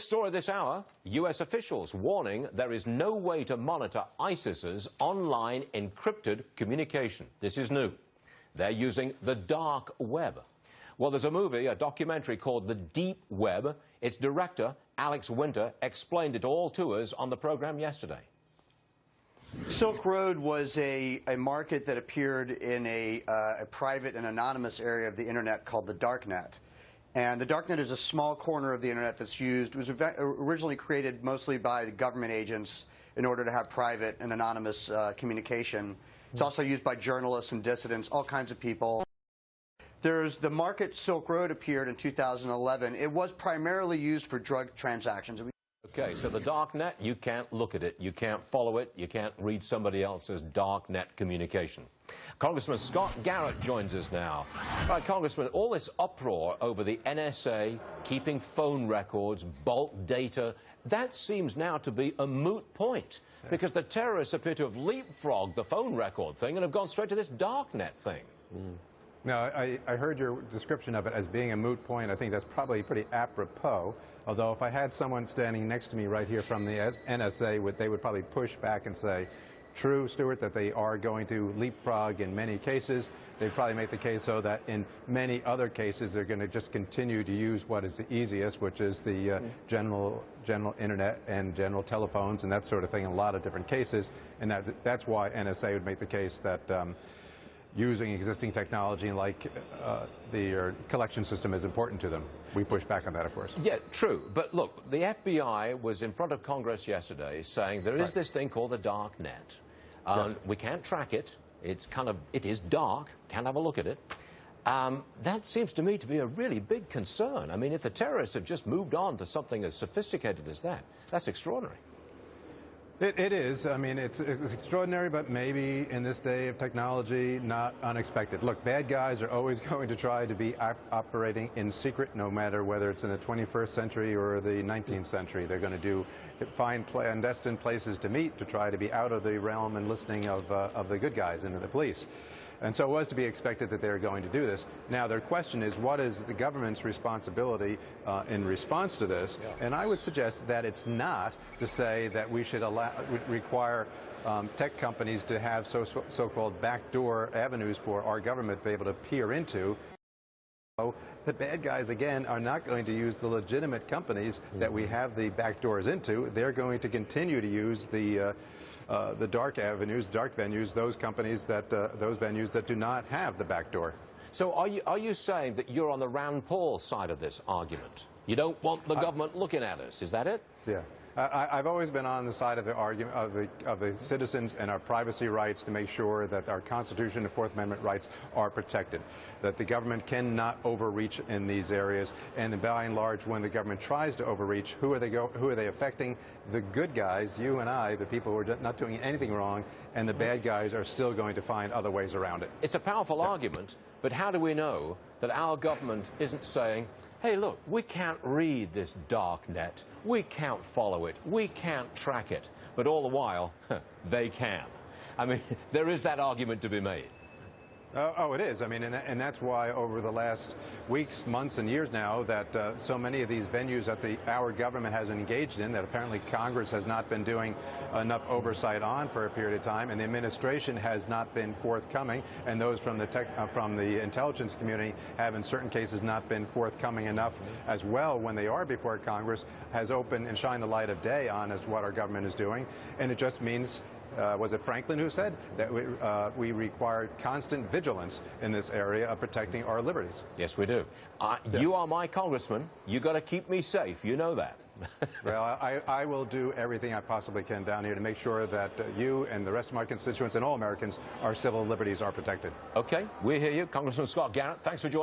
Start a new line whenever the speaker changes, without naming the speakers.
Story this hour, U.S. officials warning there is no way to monitor ISIS's online encrypted communication. This is new. They're using the dark web. Well, there's a movie, a documentary called The Deep Web. Its director, Alex Winter, explained it all to us on the program yesterday.
Silk Road was a market that appeared in a private and anonymous area of the internet called the darknet. And the darknet is a small corner of the internet that's used. It was originally created mostly by the government agents in order to have private and anonymous communication. It's also used by journalists and dissidents, all kinds of people. There's the market Silk Road appeared in 2011. It was primarily used for drug transactions.
Okay, so the darknet, you can't look at it, you can't follow it, you can't read somebody else's darknet communication. Congressman Scott Garrett joins us now. All right, Congressman, all this uproar over the NSA keeping phone records, bulk data, that seems now to be a moot point because the terrorists appear to have leapfrogged the phone record thing and have gone straight to this darknet thing.
No, I heard your description of it as being a moot point. I think that's probably pretty apropos, although if I had someone standing next to me right here from the NSA, they would probably push back and say, true, Stuart, that they are going to leapfrog in many cases. They'd probably make the case, though, that in many other cases they're going to just continue to use what is the easiest, which is the general internet and general telephones and that sort of thing in a lot of different cases. And that's why NSA would make the case that using existing technology like the collection system is important to them. We push back on that, of course. Yeah,
true. But look, the FBI was in front of Congress yesterday saying there is this thing called the dark net. We can't track it. It is dark. Can't have a look at it. That seems to me to be a really big concern. I mean, if the terrorists have just moved on to something as sophisticated as that, that's extraordinary.
It is. I mean, it's extraordinary, but maybe in this day of technology, not unexpected. Look, bad guys are always going to try to be operating in secret, no matter whether it's in the 21st century or the 19th century. They're going to find clandestine places to meet to try to be out of the realm and listening of the good guys and the police. And so it was to be expected that they were going to do this. Now, their question is, what is the government's responsibility in response to this? And I would suggest that it's not to say that we should require tech companies to have so-called backdoor avenues for our government to be able to peer into. The bad guys, again, are not going to use the legitimate companies that we have the back doors into. They're going to continue to use the dark avenues, dark venues, those venues that do not have the back door.
So are you saying that you're on the Rand Paul side of this argument? You don't want the government looking at us, is that it?
Yeah. I've always been on the side of the argument of the citizens and our privacy rights to make sure that our Constitution and Fourth Amendment rights are protected, that the government cannot overreach in these areas, and by and large, when the government tries to overreach, who are they affecting? The good guys, you and I, the people who are not doing anything wrong, and the bad guys are still going to find other ways around it.
It's a powerful argument, but how do we know that our government isn't saying, hey, look, we can't read this dark net, we can't follow it, we can't track it, but all the while, they can. I mean, there is that argument to be made.
Oh, it is. I mean, and that's why over the last weeks, months, and years now that so many of these venues that our government has engaged in that apparently Congress has not been doing enough oversight on for a period of time, and the administration has not been forthcoming, and those from the intelligence community have in certain cases not been forthcoming enough as well when they are before Congress, has opened and shined the light of day on as what our government is doing, and it just means was it Franklin who said that we require constant vigilance in this area of protecting our liberties?
Yes, we do. Yes. You are my congressman. You got to keep me safe. You know that.
Well, I will do everything I possibly can down here to make sure that you and the rest of my constituents and all Americans, our civil liberties are protected.
Okay, we hear you. Congressman Scott Garrett, thanks for joining us.